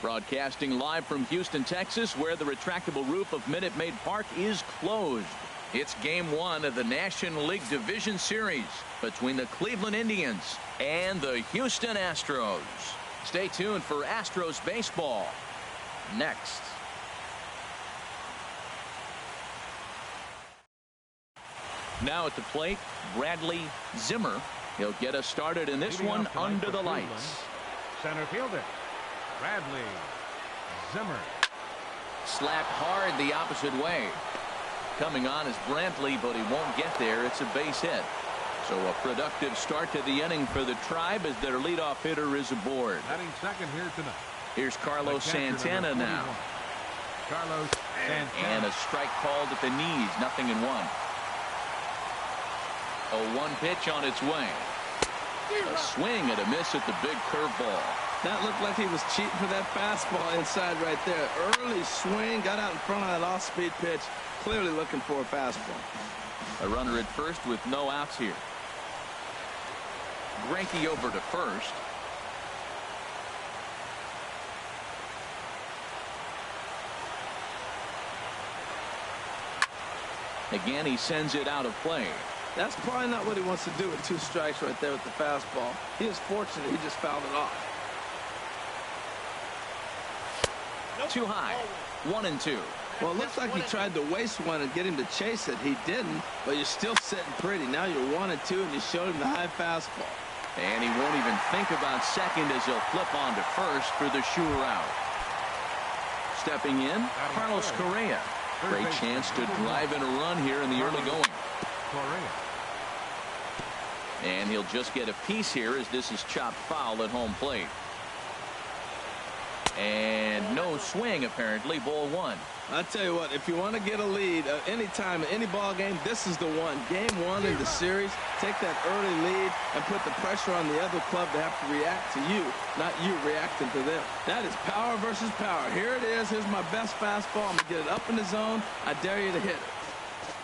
Broadcasting live from Houston, Texas, where the retractable roof of Minute Maid Park is closed. It's Game 1 of the National League Division Series between the Cleveland Indians and the Houston Astros. Stay tuned for Astros baseball next. Now at the plate, Bradley Zimmer. He'll get us started in this one under the lights. Center fielder, Bradley Zimmer. Slapped hard the opposite way. Coming on is Brantley, but he won't get there. It's a base hit. So a productive start to the inning for the Tribe as their leadoff hitter is aboard. Batting second here tonight. Here's Carlos Santana now. Carlos Santana. And a strike called at the knees. 0-1. A 1 pitch on its way. A swing and a miss at the big curveball. That looked like he was cheating for that fastball inside right there. Early swing, got out in front of that off-speed pitch. Clearly looking for a fastball. A runner at first with no outs here. Greinke over to first. Again, he sends it out of play. That's probably not what he wants to do with 2 strikes right there with the fastball. He is fortunate he just fouled it off. Too high. 1-2. Well, it looks like he tried to waste one and get him to chase it. He didn't, but you're still sitting pretty. Now you're 1-2, and you showed him the high fastball. And he won't even think about second as he'll flip on to first for the sure out. Stepping in, Carlos Correa. Great chance to drive in a run here in the early going. And he'll just get a piece here as this is chopped foul at home plate. And no swing, apparently. Ball 1. I tell you what, if you want to get a lead anytime, any ball game, this is the one. Game 1 in the series, take that early lead and put the pressure on the other club to have to react to you, not you reacting to them. That is power versus power. Here it is. Here's my best fastball. I'm going to get it up in the zone. I dare you to hit it.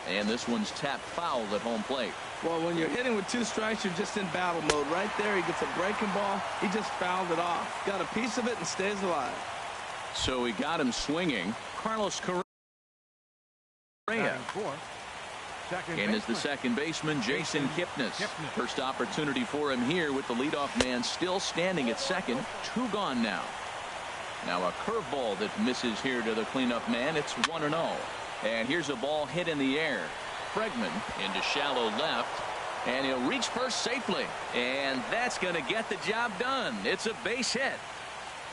And this one's tapped foul at home plate. Well, when you're hitting with 2 strikes, you're just in battle mode. Right there, he gets a breaking ball. He just fouled it off. Got a piece of it and stays alive. So he got him swinging. Carlos Correa. And is the second baseman, Jason Kipnis. First opportunity for him here with the leadoff man still standing at second. 2 gone now. Now a curveball that misses here to the cleanup man. It's 1-0. And here's a ball hit in the air. Bregman into shallow left. And he'll reach first safely. And that's going to get the job done. It's a base hit.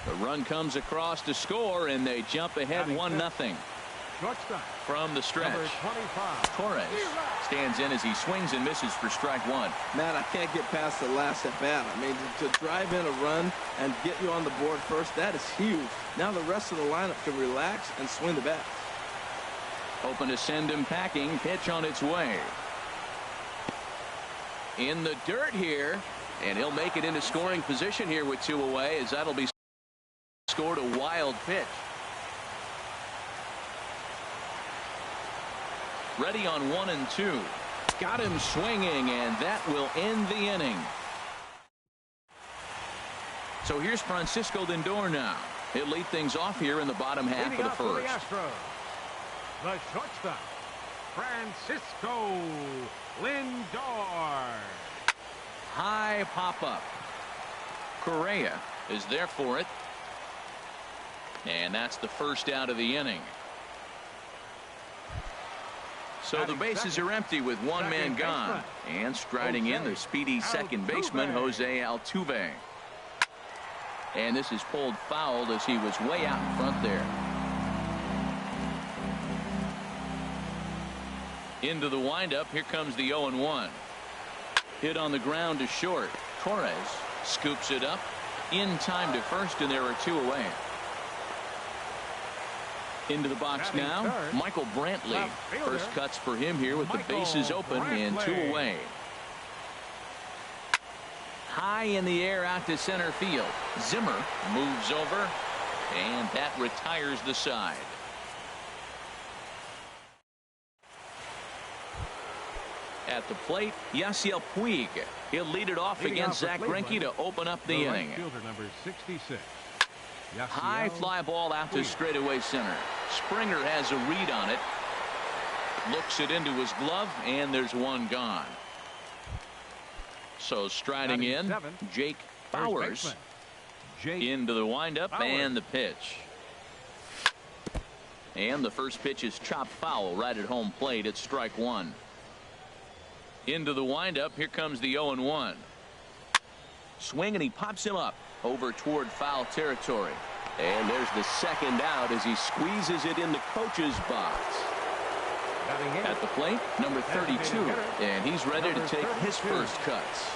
The run comes across to score, and they jump ahead 1-0. From the stretch, Torres stands in as he swings and misses for strike 1. Matt, I can't get past the last at bat. I mean, to drive in a run and get you on the board first, that is huge. Now the rest of the lineup can relax and swing the bat. Open to send him packing. Pitch on its way. In the dirt here, and he'll make it into scoring position here with 2 away, as that'll be scored a wild pitch. Ready on 1-2. Got him swinging, and that will end the inning. So here's Francisco Lindor now. He'll lead things off here in the bottom half of the first. The shortstop, Francisco Lindor. High pop-up. Correa is there for it. And that's the first out of the inning. So the bases are empty with 1 man gone. And striding in the speedy second baseman, Jose Altuve. And this is pulled foul as he was way out in front there. Into the windup. Here comes the 0-1. Hit on the ground to short. Torres scoops it up in time to first, and there are 2 away. Into the box now, Michael Brantley. First cuts for him here with the bases open and 2 away. High in the air out to center field. Zimmer moves over, and that retires the side. At the plate, Yasiel Puig. He'll lead it off against Zach Greinke to open up the inning. Fielder number 66. High fly ball out to straightaway center. Springer has a read on it. Looks it into his glove, and there's one gone. So striding in, Jake Bauers into the windup and the pitch. And the first pitch is chopped foul right at home plate. It's strike one. Into the windup. Here comes the 0-1. Swing, and he pops him up over toward foul territory. And there's the second out as he squeezes it in the coach's box. At the plate, number 32, and he's ready to take his first cuts.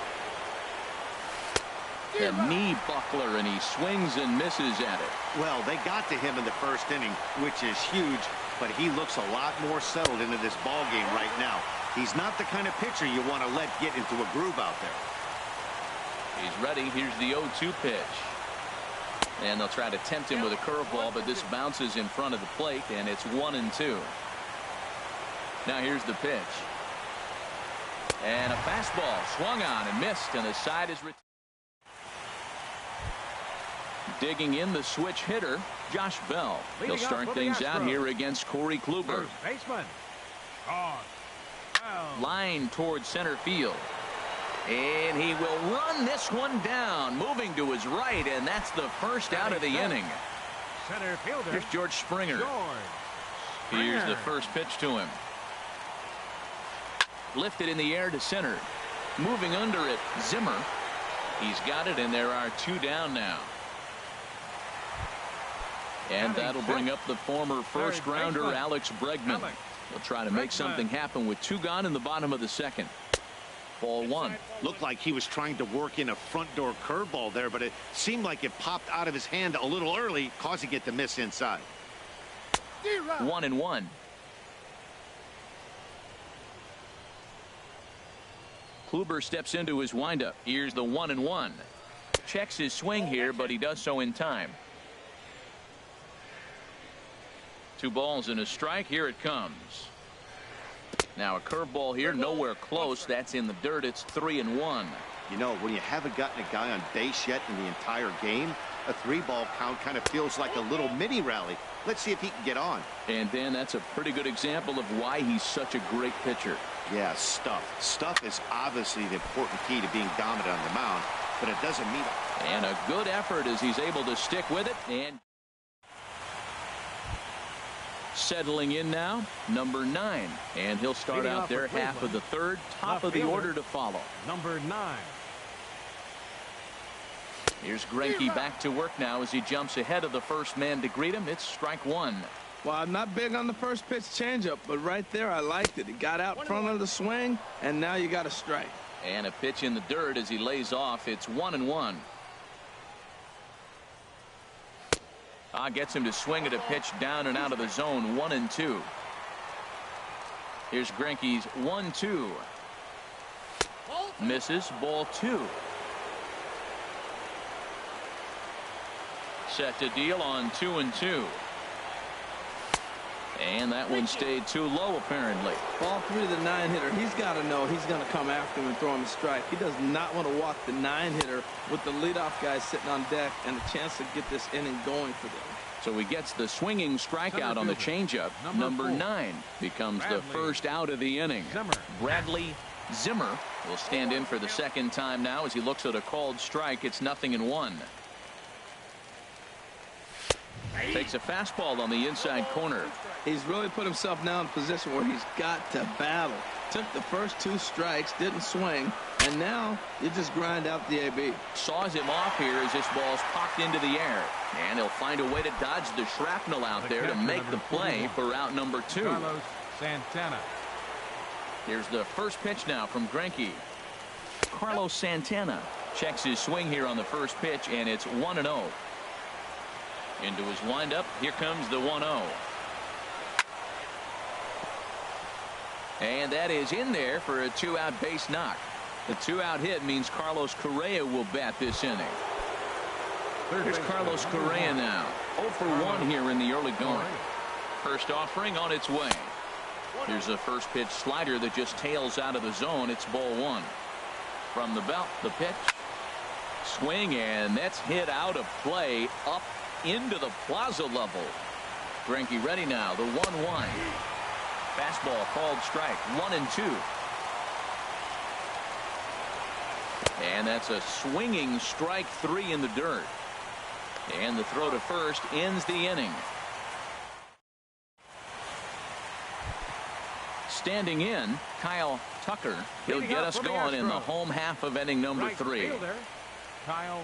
A knee buckler, and he swings and misses at it. Well, they got to him in the first inning, which is huge, but he looks a lot more settled into this ball game right now. He's not the kind of pitcher you want to let get into a groove out there. He's ready. Here's the 0-2 pitch. And they'll try to tempt him with a curveball, but this bounces in front of the plate, and it's 1-2. Now here's the pitch. And a fastball swung on and missed, and the side is retired. Digging in the switch hitter, Josh Bell. He'll start things out here against Corey Kluber. Baseman. Line towards center field. And he will run this one down, moving to his right, and that's the first out of the inning. Center fielder. Here's George Springer. Here's the first pitch to him. Lifted in the air to center. Moving under it, Zimmer. He's got it, and there are two down now. And that'll bring up the former first-rounder Alex Bregman. He'll try to make something happen with two gone in the bottom of the second. Ball one. Looked like he was trying to work in a front door curveball there, but it seemed like it popped out of his hand a little early, causing it to miss inside. 1-1. Kluber steps into his windup. Here's the 1-1. Checks his swing here, but he does so in time. 2 balls and a strike. Here it comes. Now a curveball here, nowhere close. That's in the dirt. It's 3-1. You know, when you haven't gotten a guy on base yet in the entire game, a 3-ball count kind of feels like a little mini rally. Let's see if he can get on. And then that's a pretty good example of why he's such a great pitcher. Yeah, stuff. Stuff is obviously the important key to being dominant on the mound, but it doesn't mean. And a good effort as he's able to stick with it. And settling in now, number 9, and he'll start out there half of the third, top of the order to follow. Number 9. Here's Greinke back to work now as he jumps ahead of the first man to greet him. It's strike one. Well, I'm not big on the first pitch changeup, but right there I liked it. He got out front of the swing, and now you got a strike. And a pitch in the dirt as he lays off. It's 1-1. Gets him to swing at a pitch down and out of the zone. 1-2. Here's Greinke's 1-2. Misses. Ball 2. Set to deal on 2-2. And that one stayed too low, apparently. Ball 3 to the 9-hitter. He's got to know he's going to come after him and throw him a strike. He does not want to walk the 9-hitter with the leadoff guy sitting on deck and a chance to get this inning going for them. So he gets the swinging strikeout on the changeup. Number 9 becomes the first out of the inning. Bradley Zimmer will stand in for the second time now as he looks at a called strike. It's 0-1. Takes a fastball on the inside corner. He's really put himself now in a position where he's got to battle. Took the first 2 strikes, didn't swing, and now you just grind out the AB. Saws him off here as this ball's popped into the air. And he'll find a way to dodge the shrapnel out there to make the play for out number 2. Carlos Santana. Here's the first pitch now from Greinke. Carlos Santana checks his swing here on the first pitch, and it's 1-0. Into his windup. Here comes the 1-0. And that is in there for a 2-out base knock. The 2-out hit means Carlos Correa will bat this inning. Here's Carlos Correa now. 0 for 1 here in the early going. First offering on its way. Here's a first pitch slider that just tails out of the zone. It's ball 1. From the belt, the pitch. Swing, and that's hit out of play up into the plaza level. Greinke ready now. The 1-1. Fastball called strike. 1-2. And that's a swinging strike 3 in the dirt. And the throw to first ends the inning. Standing in, Kyle Tucker. He'll get us going in the home half of inning number 3. Kyle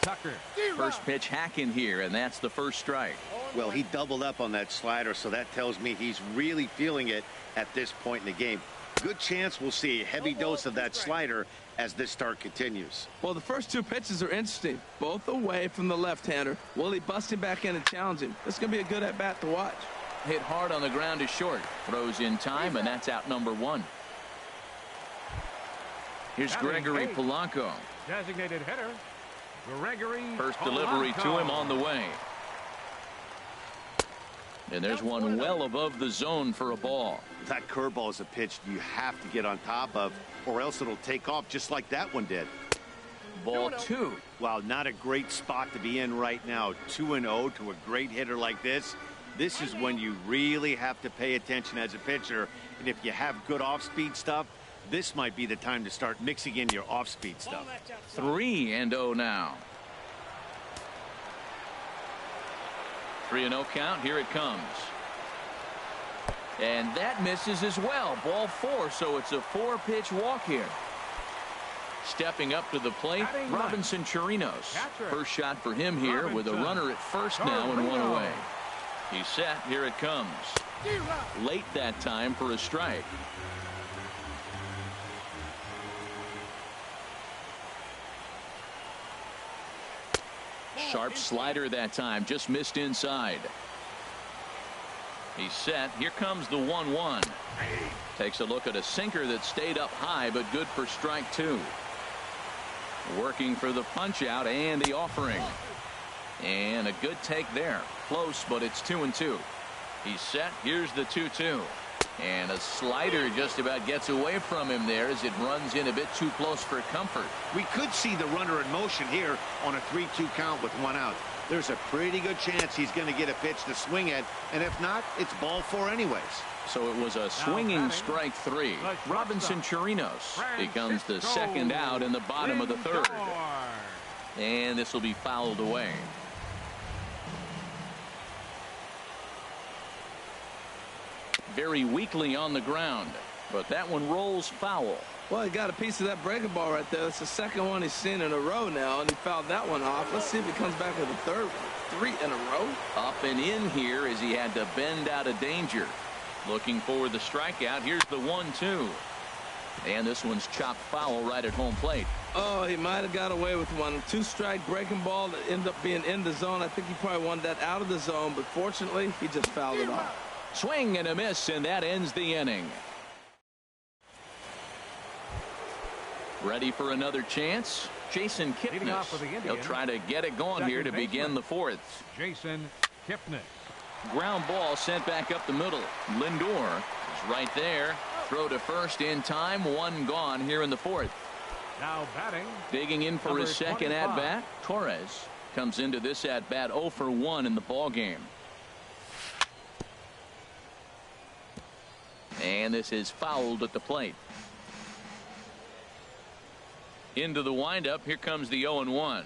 Tucker. First pitch hack in here, and that's the first strike. Well, he doubled up on that slider, so that tells me he's really feeling it at this point in the game. Good chance we'll see a heavy dose of that slider as this start continues. Well, the first 2 pitches are interesting. Both away from the left-hander. Will he bust him back in and challenge him? This is going to be a good at-bat to watch. Hit hard on the ground is short. Throws in time, and that's out number 1. Here's Gregory Polanco. Designated hitter, Gregory First delivery to him on the way. And there's one well above the zone for a ball. That curveball is a pitch you have to get on top of, or else it'll take off just like that one did. Ball 2. Well, not a great spot to be in right now. 2-0 to a great hitter like this. This is when you really have to pay attention as a pitcher. And if you have good off-speed stuff, this might be the time to start mixing in your off-speed stuff. 3-0 now. 3-0 count. Here it comes. And that misses as well. Ball 4, so it's a 4-pitch walk here. Stepping up to the plate, Robinson Chirinos. First shot for him here with a runner at first now and 1 away. He's set. Here it comes. Late that time for a strike. Sharp slider that time. Just missed inside. He's set. Here comes the 1-1. Takes a look at a sinker that stayed up high, but good for strike 2. Working for the punch out and the offering. And a good take there. Close, but it's 2-2. He's set. Here's the 2-2. And a slider just about gets away from him there as it runs in a bit too close for comfort. We could see the runner in motion here on a 3-2 count with 1 out. There's a pretty good chance he's going to get a pitch to swing at, and if not, it's ball 4 anyways. So it was a swinging strike 3. Robinson Chirinos becomes the second out in the bottom of the 3rd. And this will be fouled away. Very weakly on the ground, but that one rolls foul. Well, he got a piece of that breaking ball right there. That's the second one he's seen in a row now, and he fouled that one off. Let's see if he comes back with a 3rd one. 3 in a row. Up and in here as he had to bend out of danger. Looking for the strikeout. Here's the 1-2. And this one's chopped foul right at home plate. Oh, he might have got away with one. 2-strike breaking ball that ended up being in the zone. I think he probably wanted that out of the zone, but fortunately, he just fouled it off. Swing and a miss, and that ends the inning. Ready for another chance? Jason Kipnis. He'll try to get it going here to begin the 4th. Jason Kipnis. Ground ball sent back up the middle. Lindor is right there. Throw to first in time. 1 gone here in the 4th. Now batting. Digging in for his second at-bat. Torres comes into this at-bat 0 for 1 in the ball game. And this is fouled at the plate. Into the windup. Here comes the 0-1.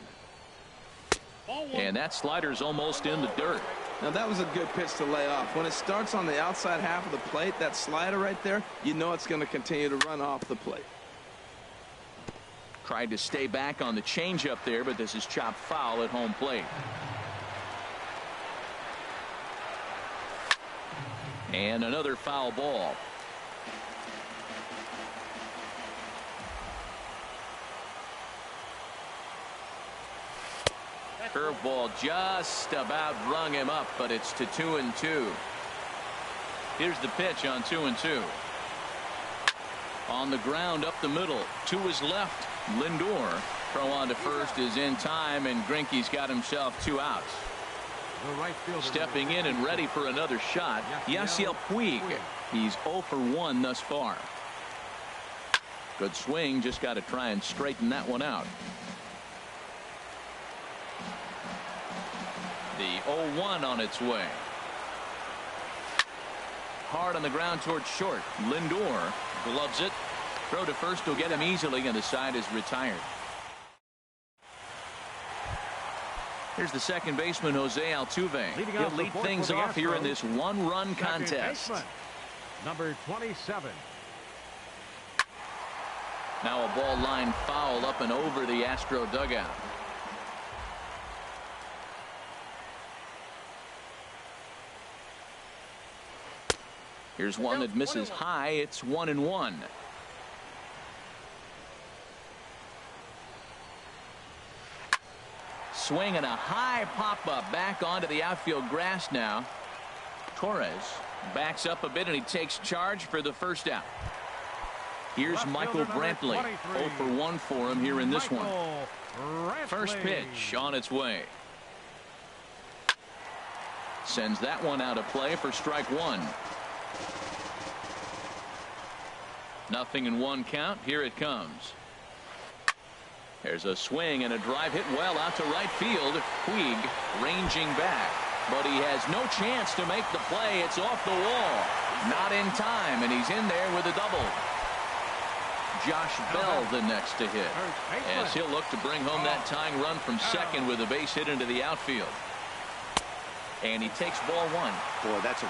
And that slider's almost in the dirt. Now that was a good pitch to lay off. When it starts on the outside half of the plate, that slider right there, you know it's going to continue to run off the plate. Tried to stay back on the changeup there, but this is chopped foul at home plate. And another foul ball. Curveball just about rung him up, but it's to 2-2. Here's the pitch on 2-2. On the ground up the middle. To his left. Lindor. Throw on to first is in time, and Greinke's got himself 2 outs. Stepping in and ready for another shot, Yasiel Puig. He's 0 for 1 thus far. Good swing, just got to try and straighten that one out. The 0-1 on its way. Hard on the ground towards short. Lindor gloves it. Throw to first will get him easily, and the side is retired. Here's the second baseman, Jose Altuve. He'll lead things off here in this one-run contest. Number 27. Now a ball line foul up and over the Astro dugout. Here's one that misses high. It's 1-1. Swing and a high pop-up back onto the outfield grass now. Torres backs up a bit and he takes charge for the first out. Here's Michael Brantley. 0 for 1 for him here in this one. First pitch on its way. Sends that one out of play for strike one. 0-1 count. Here it comes. There's a swing and a drive hit well out to right field. Puig ranging back, but he has no chance to make the play. It's off the wall. Not in time, and he's in there with a double. Josh Bell the next to hit, as he'll look to bring home that tying run from second with a base hit into the outfield. And he takes ball one. Boy, that's a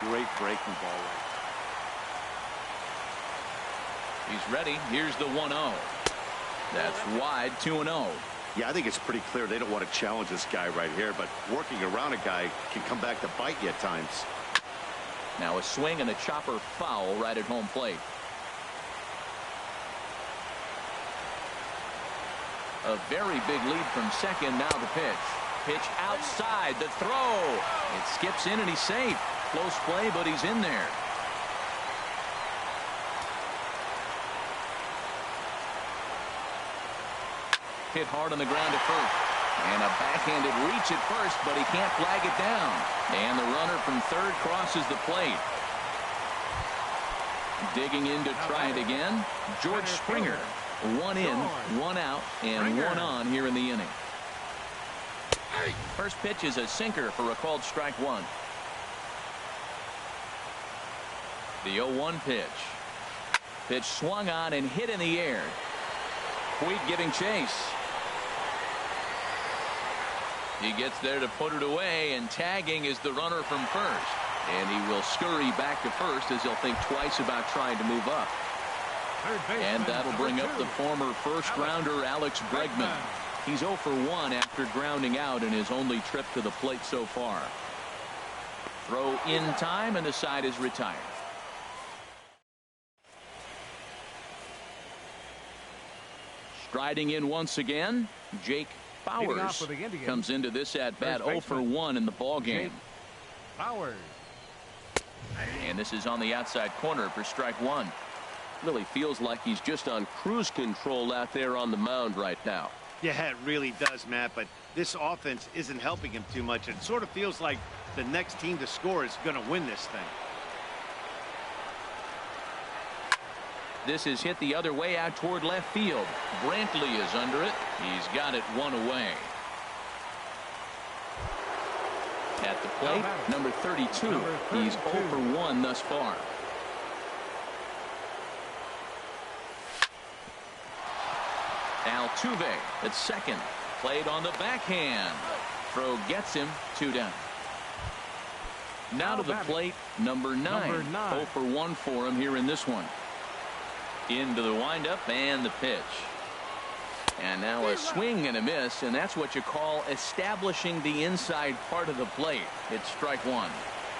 great breaking ball. He's ready. Here's the 1-0. That's wide. 2-0. Yeah, I think it's pretty clear they don't want to challenge this guy right here, but working around a guy can come back to bite you at times. Now a swing and a chopper foul right at home plate. A very big lead from second. Now the pitch. Pitch outside. The throw. It skips in and he's safe. Close play, but he's in there. Hit hard on the ground at first. And a backhanded reach at first, but he can't flag it down. And the runner from third crosses the plate. Digging in to try it again. George Springer. 1 in, 1 out, and 1 on here in the inning. First pitch is a sinker for a called strike one. The 0-1 pitch. Pitch swung on and hit in the air. Puig giving chase. He gets there to put it away, and tagging is the runner from first. And he will scurry back to first as he'll think twice about trying to move up. And that'll bring up the former first-rounder Alex Bregman. He's 0 for 1 after grounding out in his only trip to the plate so far. Throw in time, and the side is retired. Striding in once again, Jake Bowers comes into this at-bat 0 for 1 in the ballgame. Bowers. And this is on the outside corner for strike one. Really feels like he's just on cruise control out there on the mound right now. Yeah, it really does, Matt, but this offense isn't helping him too much. It sort of feels like the next team to score is going to win this thing. This is hit the other way out toward left field. Brantley is under it. He's got it one away. At the plate, number 32. He's 0 for 1 thus far. Altuve at second. Played on the backhand. Throw gets him. 2 down. Now to the plate, number 9. 0 for 1 for him here in this one. Into the windup and the pitch. And now a swing and a miss, and that's what you call establishing the inside part of the plate. It's strike one.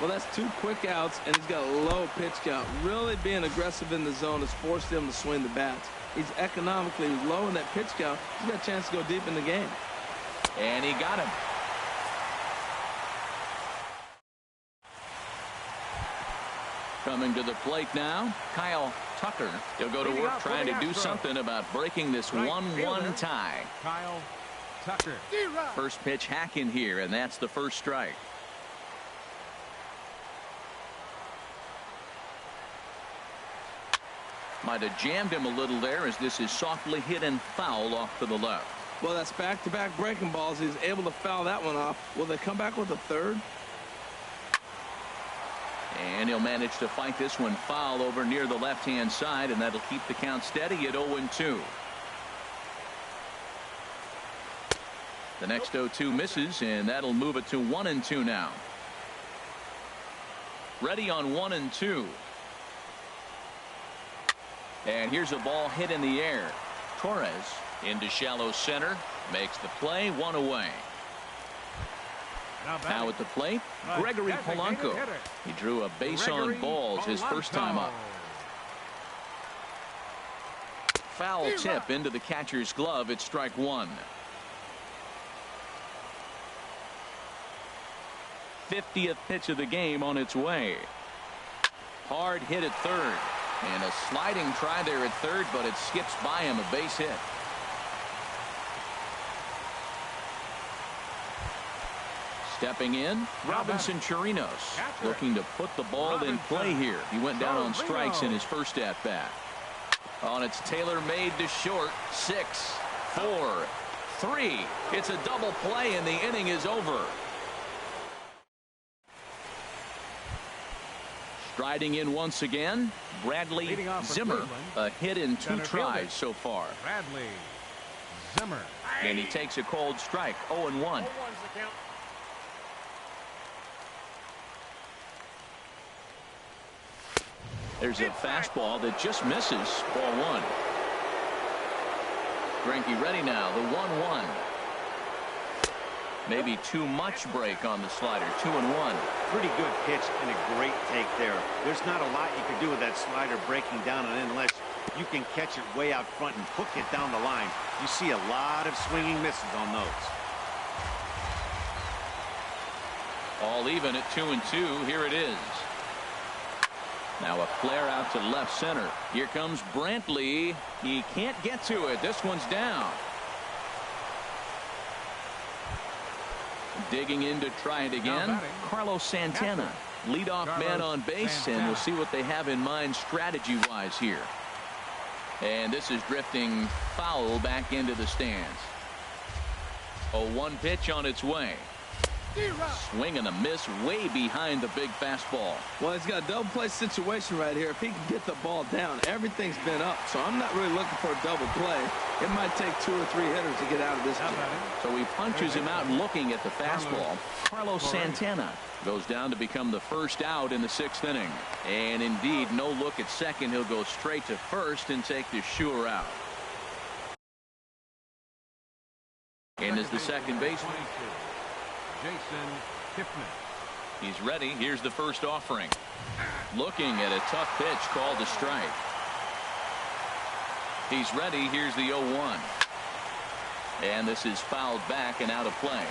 Well, that's 2 quick outs, and he's got a low pitch count. Really being aggressive in the zone has forced him to swing the bats. He's economically low in that pitch count. He's got a chance to go deep in the game. And he got him. Coming to the plate now, Kyle Tucker. He'll go to work trying to do something about breaking this 1-1 tie. Kyle Tucker. First pitch hack in here, and that's the first strike. Might have jammed him a little there as this is softly hit and foul off to the left. Well, that's back-to-back breaking balls. He's able to foul that one off. Will they come back with a third? And he'll manage to fight this one foul over near the left-hand side, and that'll keep the count steady at 0-2. The next 0-2 misses, and that'll move it to 1-2 now. Ready on 1-2. And here's a ball hit in the air. Torres into shallow center, makes the play, one away. Now at the plate, Gregory Polanco. He drew a base on balls his first time up. Foul tip into the catcher's glove. It's strike one. 50th pitch of the game on its way. Hard hit at third. And a sliding try there at third, but it skips by him, a base hit. Stepping in, Robinson Chirinos, looking to put the ball in play here. He went down on strikes in his first at-bat. On its tailor-made to short. 6, 4, 3. It's a double play, and the inning is over. Striding in once again, Bradley Zimmer. A hit in 2 tries so far. Bradley Zimmer. And he takes a cold strike. 0-1. There's a fastball that just misses. Ball 1. Greinke ready now. The 1-1. Maybe too much break on the slider. 2-1. Pretty good pitch and a great take there. There's not a lot you can do with that slider breaking down and in unless you can catch it way out front and hook it down the line. You see a lot of swinging misses on those. All even at 2-2. Here it is. Now a flare out to left center. Here comes Brantley. He can't get to it. This one's down. Digging in to try it again. Carlos Santana, leadoff man on base, and we'll see what they have in mind strategy-wise here. And this is drifting foul back into the stands. A 1 pitch on its way. Swing and a miss way behind the big fastball. Well, he's got a double play situation right here. If he can get the ball down, everything's been up. So I'm not really looking for a double play. It might take 2 or 3 hitters to get out of this game. So he punches him out looking at the fastball. Carlos Santana goes down to become the first out in the 6th inning. And indeed, no look at second. He'll go straight to first and take the sure out. And is the second baseman. Jason Kipnis. He's ready. Here's the first offering. Looking at a tough pitch called a strike. He's ready. Here's the 0-1. And this is fouled back and out of play.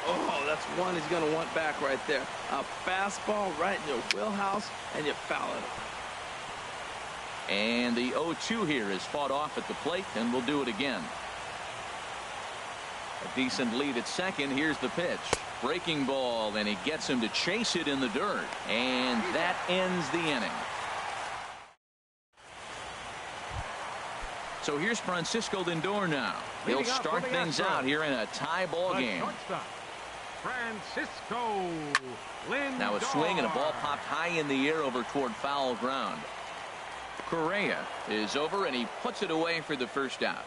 Oh, that's one he's going to want back right there. A fastball right in your wheelhouse, and you foul it. And the 0-2 here is fought off at the plate, and we'll do it again. A decent lead at second. Here's the pitch. Breaking ball, and he gets him to chase it in the dirt. And that ends the inning. So here's Francisco Lindor now. He'll start things out here in a tie ball game. Francisco Lindor. Now a swing and a ball popped high in the air over toward foul ground. Correa is over, and he puts it away for the first out.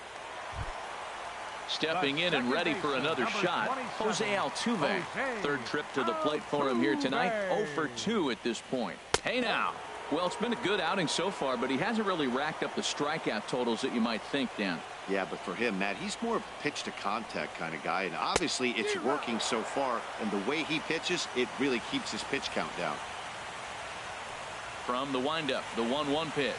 Stepping in and ready for another shot, Jose Altuve. Third trip to the plate for him here tonight. 0 for 2 at this point. Hey now. Well, it's been a good outing so far, but he hasn't really racked up the strikeout totals that you might think, Dan. Yeah, but for him, Matt, he's more pitch to contact kind of guy, and obviously it's working so far, and the way he pitches, it really keeps his pitch count down. From the windup, the 1-1 pitch.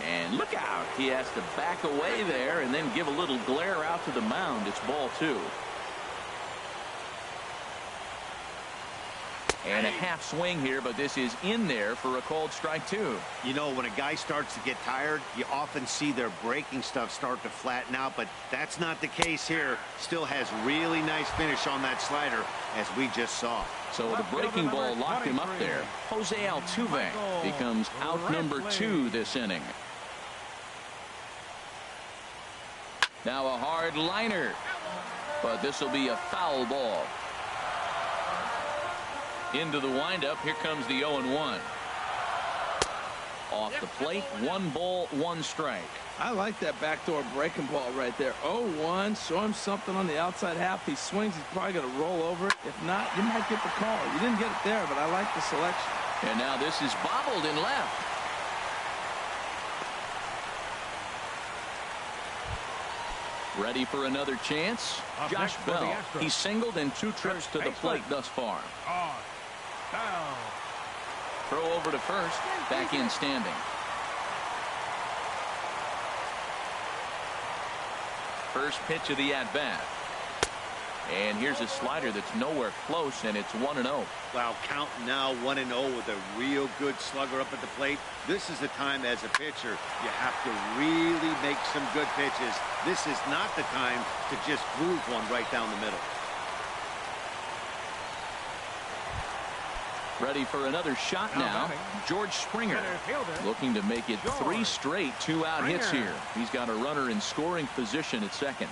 And look out. He has to back away there and then give a little glare out to the mound. It's ball 2. And a half swing here, but this is in there for a called strike two. You know, when a guy starts to get tired, you often see their breaking stuff start to flatten out, but that's not the case here. Still has really nice finish on that slider, as we just saw. So the breaking ball locked him up there. Jose Altuve becomes out number 2 this inning. Now a hard liner, but this will be a foul ball. Into the windup. Here comes the 0-1. Off the plate. 1 ball, 1 strike. I like that backdoor breaking ball right there. 0-1. Show him something on the outside half. He swings. He's probably going to roll over it. If not, you might get the call. You didn't get it there, but I like the selection. And now this is bobbled in left. Ready for another chance. Josh Bell. He's singled in 2 trips to the plate thus far. Throw over to first. Back in standing. First pitch of the at-bat. And here's a slider that's nowhere close, and it's 1-0. Wow, count now 1-0 with a real good slugger up at the plate. This is the time as a pitcher you have to really make some good pitches. This is not the time to just groove one right down the middle. Ready for another shot now. George Springer looking to make it 3 straight 2-out hits here. He's got a runner in scoring position at second.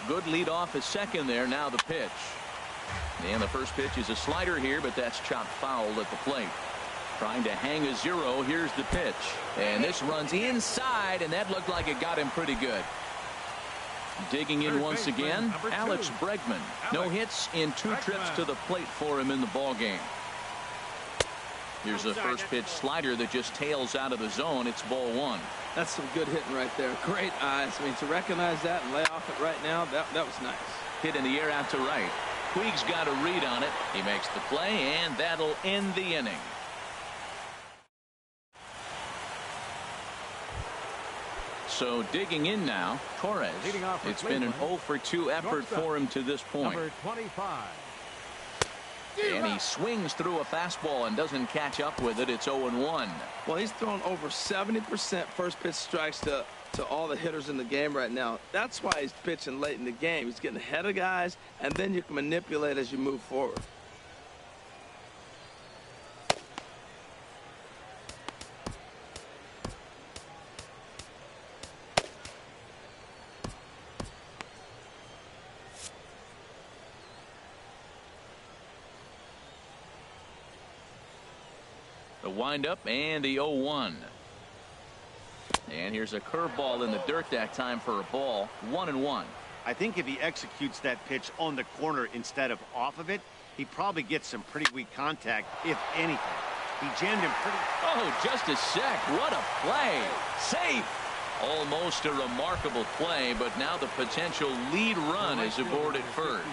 Good lead off at second there. Now the pitch. And the first pitch is a slider here, but that's chopped foul at the plate. Trying to hang a 0. Here's the pitch. And this runs inside, and that looked like it got him pretty good. Digging in once again, Alex Bregman. No hits in 2 trips to the plate for him in the ball game. Here's a first pitch slider that just tails out of the zone. It's ball 1. That's some good hitting right there. Great eyes. I mean, to recognize that and lay off it right now, that was nice. Hit in the air out to right. Puig's got a read on it. He makes the play, and that'll end the inning. So digging in now, Torres. It's been an 0 for 2 effort for him to this point. Number 25. And he swings through a fastball and doesn't catch up with it. It's 0-1. Well, he's thrown over 70% first pitch strikes to all the hitters in the game right now. That's why he's pitching late in the game. He's getting ahead of guys, and then you can manipulate as you move forward. The windup and the 0-1. And here's a curveball in the dirt that time for a ball. 1-1. I think if he executes that pitch on the corner instead of off of it, he probably gets some pretty weak contact, if anything. He jammed him pretty. Oh, just a sec. What a play. Safe. Almost a remarkable play, but now the potential lead run is aboard at first.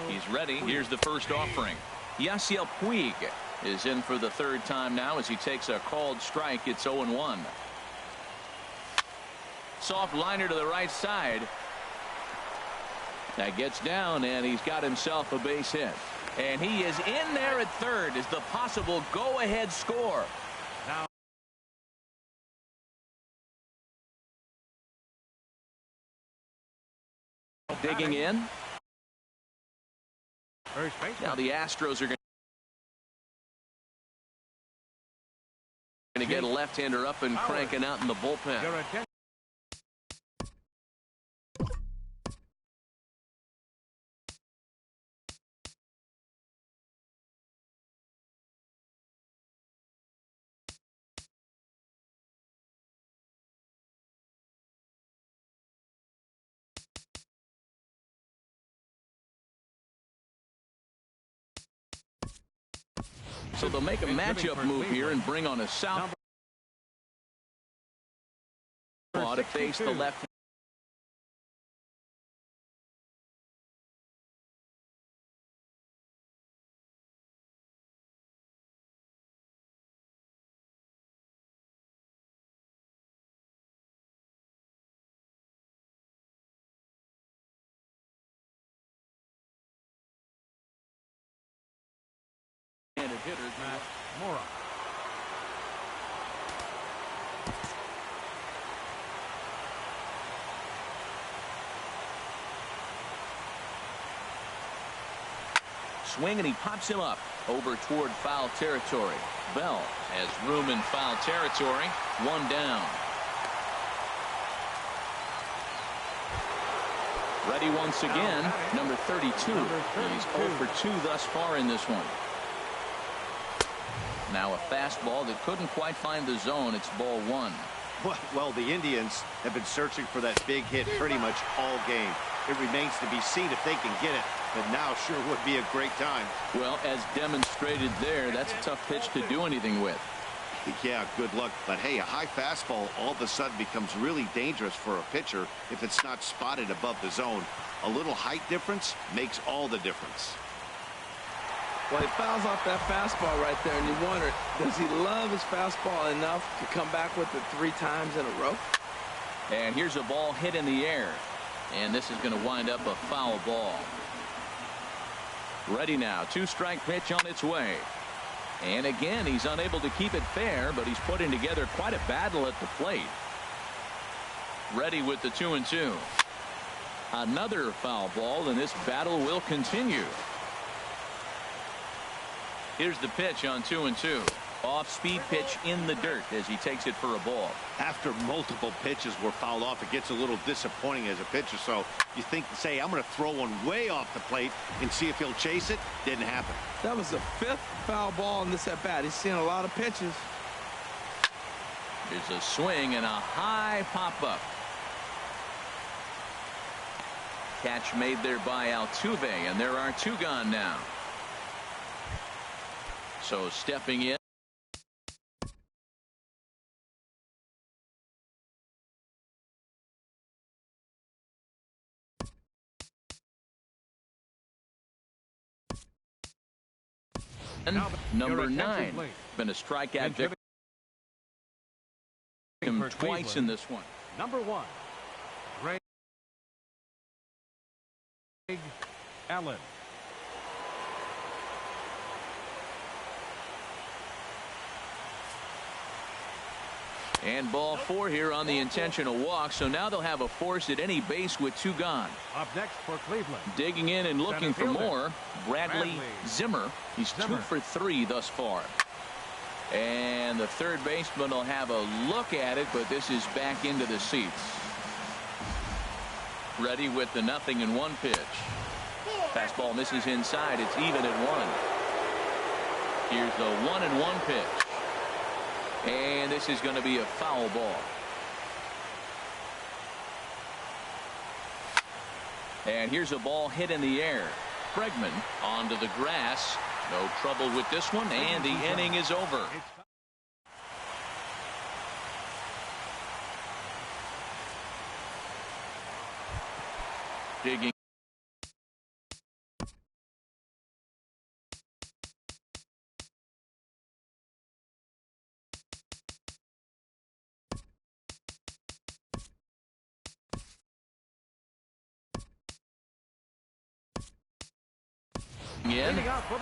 He's ready. Here's the first offering. Yasiel Puig is in for the 3rd time now as he takes a called strike. It's 0-1. Soft liner to the right side. That gets down, and he's got himself a base hit. And he is in there at 3rd as the possible go-ahead score. Now Digging in. first baseman. Now the Astros are going to get a left-hander up and cranking out in the bullpen. Your attention. So they'll make a matchup move here and bring on a southpaw to face the left. hitter, Matt Mora. Swing, and he pops him up over toward foul territory. Bell has room in foul territory. One down. Ready once again, number 32. He's 0 for 2 thus far in this one. Now a fastball that couldn't quite find the zone. It's ball one. Well, the Indians have been searching for that big hit pretty much all game. It remains to be seen if they can get it, but now sure would be a great time. Well, as demonstrated there, that's a tough pitch to do anything with. Yeah, good luck. But hey, a high fastball all of a sudden becomes really dangerous for a pitcher if it's not spotted above the zone. A little height difference makes all the difference. Well, he fouls off that fastball right there, and you wonder, does he love his fastball enough to come back with it 3 times in a row? And here's a ball hit in the air. And this is going to wind up a foul ball. Ready now. 2-strike pitch on its way. And again, he's unable to keep it fair, but he's putting together quite a battle at the plate. Ready with the 2-2. Another foul ball, and this battle will continue. Here's the pitch on 2-2. Off-speed pitch in the dirt as he takes it for a ball. After multiple pitches were fouled off, it gets a little disappointing as a pitcher. So you think, say, I'm going to throw one way off the plate and see if he'll chase it. Didn't happen. That was the 5th foul ball in this at-bat. He's seen a lot of pitches. There's a swing and a high pop-up. Catch made there by Altuve, and there are 2 gone now. So stepping in. Number 9. Been a strikeout victim twice in this one. Number 1, Greg Allen. And ball 4 here on the intentional walk. So now they'll have a force at any base with 2 gone. Up next for Cleveland. Digging in and looking for more. Bradley Zimmer. He's 2 for 3 thus far. And the third baseman will have a look at it, but this is back into the seats. Ready with the 0-1 pitch. Fastball misses inside. It's even at 1. Here's the 1-1 pitch. And this is going to be a foul ball. And here's a ball hit in the air. Bregman onto the grass. No trouble with this one, and the inning is over. Digging. In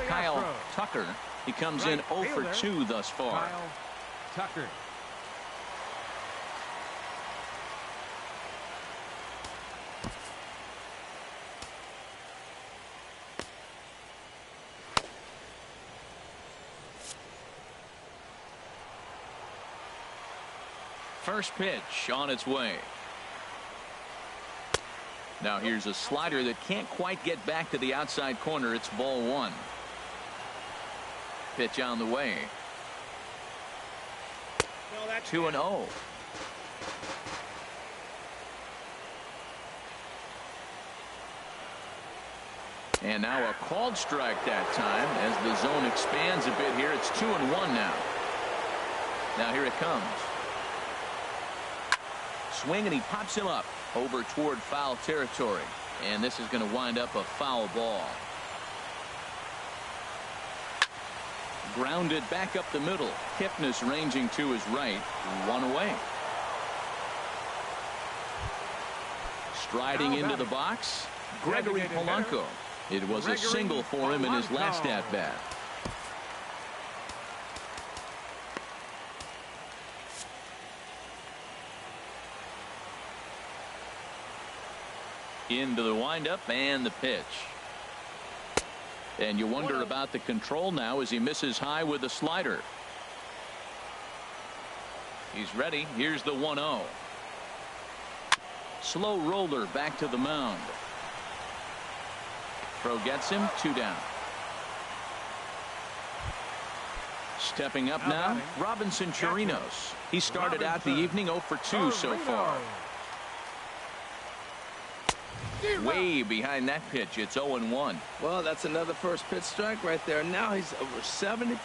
Kyle Tucker. He comes in 0 for 2 thus far. Kyle Tucker. First pitch on its way. Now here's a slider that can't quite get back to the outside corner. It's ball 1. Pitch on the way. 2-0. And now a called strike that time as the zone expands a bit here. It's 2-1 now. Now here it comes. Swing, and he pops him up over toward foul territory. And this is going to wind up a foul ball. Grounded back up the middle. Kipnis ranging to his right. 1 away. Striding into the box, Gregory Polanco. It was a single for him in his last at-bat. Into the windup and the pitch. And you wonder about the control now as he misses high with the slider. He's ready. Here's the 1-0. Slow roller back to the mound. Throw gets him, 2 down. Stepping up now, Robinson Chirinos. He started out the evening 0 for 2 so far. Way behind that pitch. It's 0-1. Well, that's another first pitch strike right there. Now he's over 70%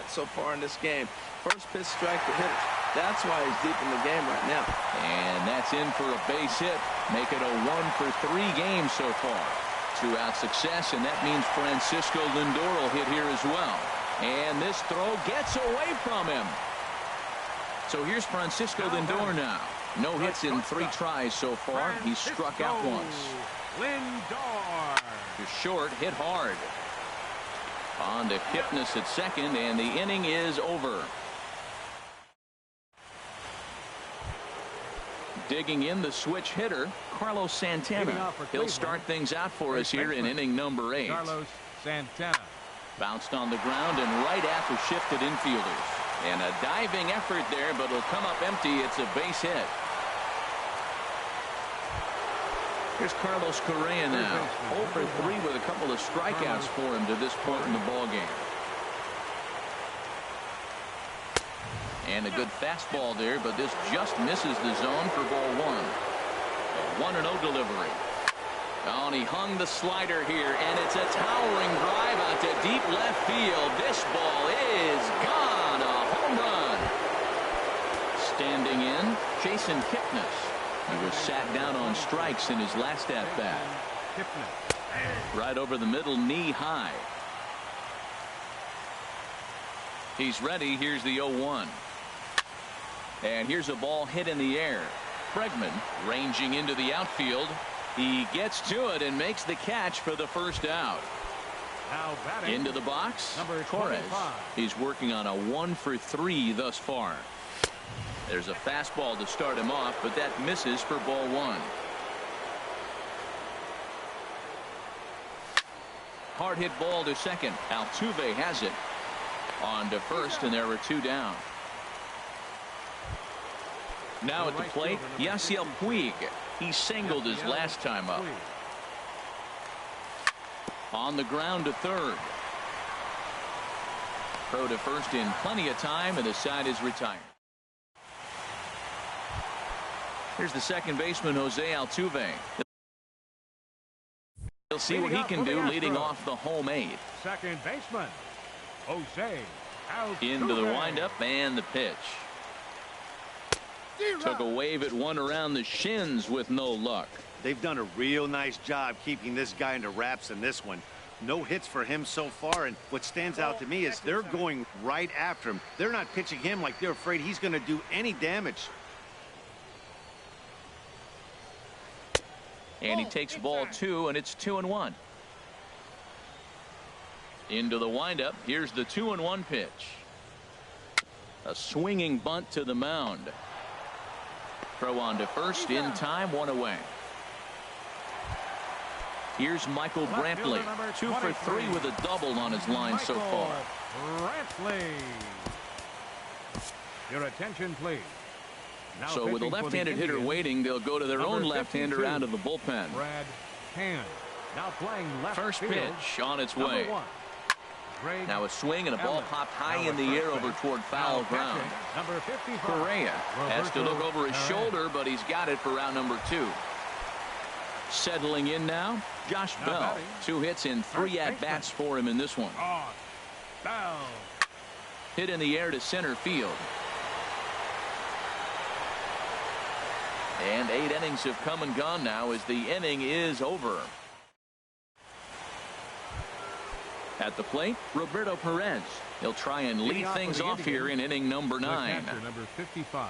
so far in this game. First pitch strike to hitters. That's why he's deep in the game right now. And that's in for a base hit. Make it a 1 for 3 game so far. 2-out success, and that means Francisco Lindor will hit here as well. And this throw gets away from him. So here's Francisco Lindor now. No hits in 3 tries so far. He's struck out once. Lindor. To short, hit hard. On to Kipnis at second, and the inning is over. Digging in the switch hitter, Carlos Santana. He'll start things out for us here in inning number 8. Carlos Santana. Bounced on the ground and right after shifted infielders. And a diving effort there, but it'll come up empty. It's a base hit. Here's Carlos Correa now. 0 for 3 with a couple of strikeouts for him to this point in the ballgame. And a good fastball there, but this just misses the zone for ball 1. A 1-0 delivery. Oh, and he hung the slider here, and it's a towering drive out to deep left field. This ball is gone. A home run. Standing in, Jason Kipnis. He was sat down on strikes in his last at-bat. Right over the middle, knee high. He's ready. Here's the 0-1. And here's a ball hit in the air. Bregman ranging into the outfield. He gets to it and makes the catch for the first out. Now batting, into the box, number Torres. 25. He's working on a 1 for 3 thus far. There's a fastball to start him off, but that misses for ball 1. Hard hit ball to second. Altuve has it. On to first, and there were 2 down. Now at the plate, Yasiel Puig. He singled his last time up. On the ground to third. Throw to first in plenty of time, and the side is retired. Here's the second baseman, Jose Altuve. He'll see what he can do leading off the home 8. Second baseman, Jose Altuve. Into the windup and the pitch. Took a wave at one around the shins with no luck. They've done a real nice job keeping this guy into wraps in this one. No hits for him so far, and what stands out to me is they're going right after him. They're not pitching him like they're afraid he's going to do any damage. And he takes ball 2, and it's 2-1. Into the windup. Here's the 2-1 pitch. A swinging bunt to the mound. Throw on to first in time, 1 away. Here's Michael Brantley. 2 for 3 with a double on his line so far. Brantley. Your attention, please. Now so with a left-handed hitter waiting, they'll go to their own left-hander out of the bullpen. Brad Hand. Now playing left First field. pitch on its way. Now a swing and a ball popped high in the air over toward foul ground. Number 55. Correa has to look over his shoulder, but he's got it for round number 2. Settling in now, Josh Bell. 2 hits in 3 at-bats for him in this one. Bell. Hit in the air to center field. And 8 innings have come and gone now as the inning is over. At the plate, Roberto Perez. He'll try and lead things off here in inning number 9. Number 55.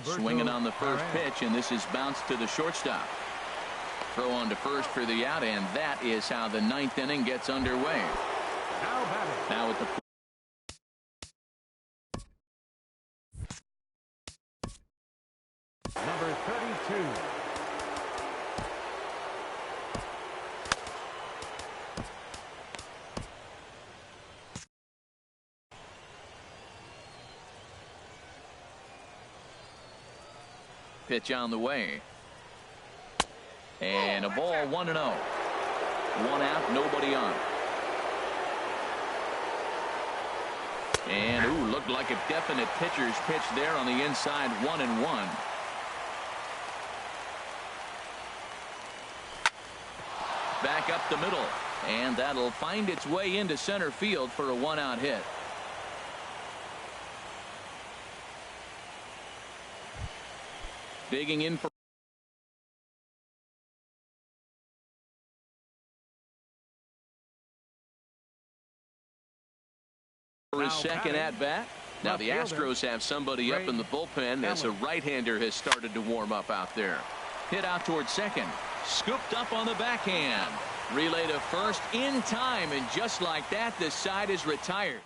Swinging on the first pitch, and this is bounced to the shortstop. Throw on to first for the out, and that is how the 9th inning gets underway. Now at the number 32. Pitch on the way. And a ball 1-0. 1 out, nobody on. And, ooh, looked like a definite pitcher's pitch there on the inside, 1-1. Back up the middle. And that'll find its way into center field for a 1-out hit. Digging in for his second at bat. Now the Astros have somebody up in the bullpen as a right-hander has started to warm up out there. Hit out towards second. Scooped up on the backhand. Relay to first in time, and just like that, the side is retired.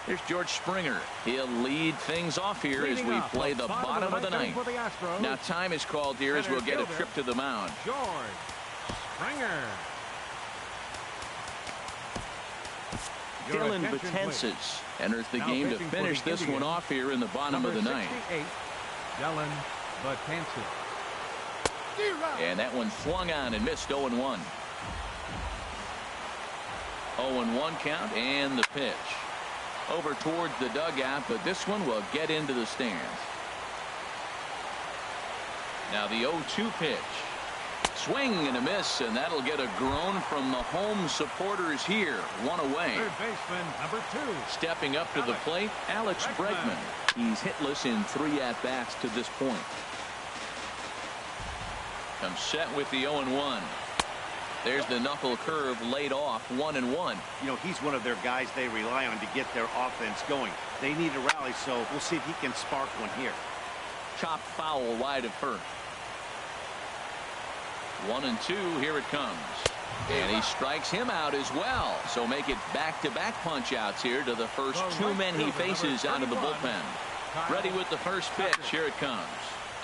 Here's George Springer. He'll lead things off here as we play the bottom of the ninth. Now time is called here as we'll get a trip to the mound. George Springer. Dylan Betances enters the game to finish this one off here in the bottom of the ninth. Dylan Betances. And that one swung on and missed. 0-1. 0-1 count, and the pitch. Over towards the dugout, but this one will get into the stands. Now the 0-2 pitch. Swing and a miss, and that'll get a groan from the home supporters here. 1 away. Third baseman, number 2. Stepping up to the plate, Alex Bregman. He's hitless in 3 at-bats to this point. Comes set with the 0-1. There's the knuckle curve laid off. 1-1. You know, he's one of their guys they rely on to get their offense going. They need a rally, so we'll see if he can spark one here. Chopped foul wide of first. 1-2. Here it comes. And he strikes him out as well. So make it back-to-back punch-outs here to the first 2 men he faces out of the bullpen. Ready with the first pitch. Here it comes.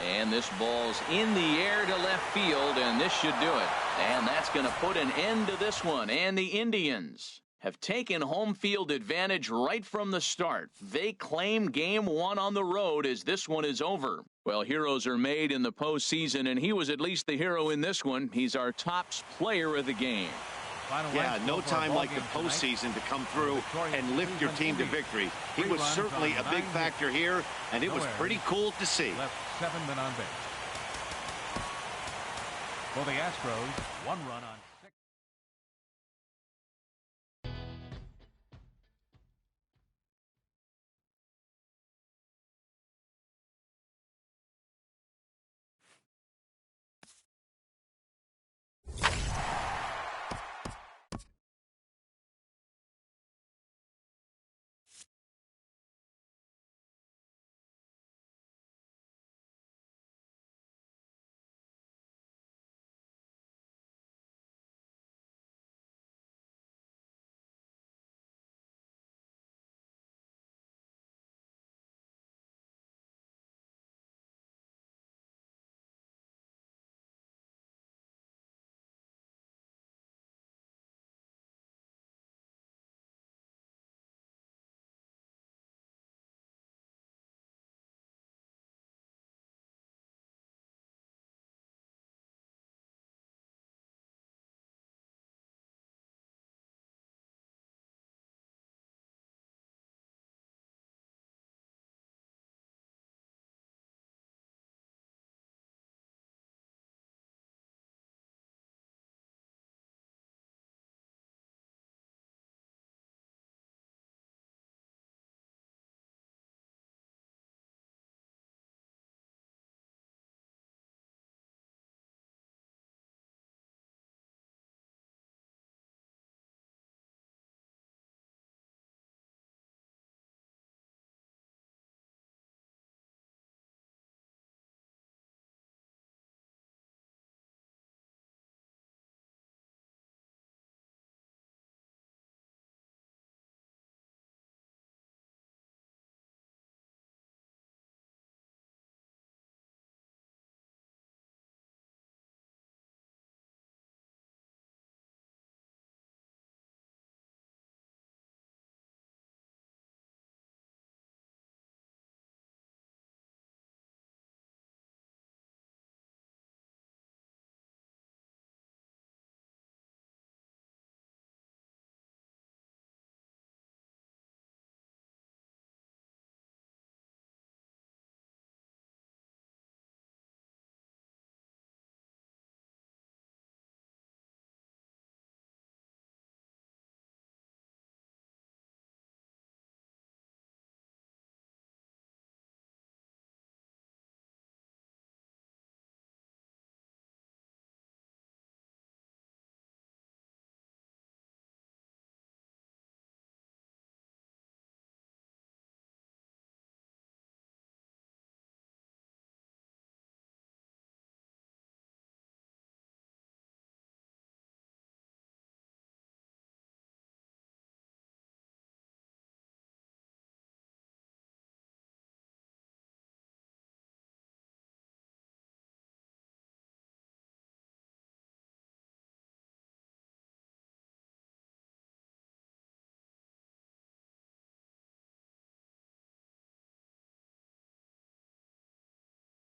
And this ball's in the air to left field, and this should do it. And that's going to put an end to this one. And the Indians have taken home field advantage right from the start. They claim game 1 on the road as this one is over. Well, heroes are made in the postseason, and he was at least the hero in this one. He's our top player of the game. Yeah, no time like the postseason to come through and lift your team to victory. He was certainly a big factor here, and it was pretty cool to see. Left 7 men on base. For the Astros, 1 run on.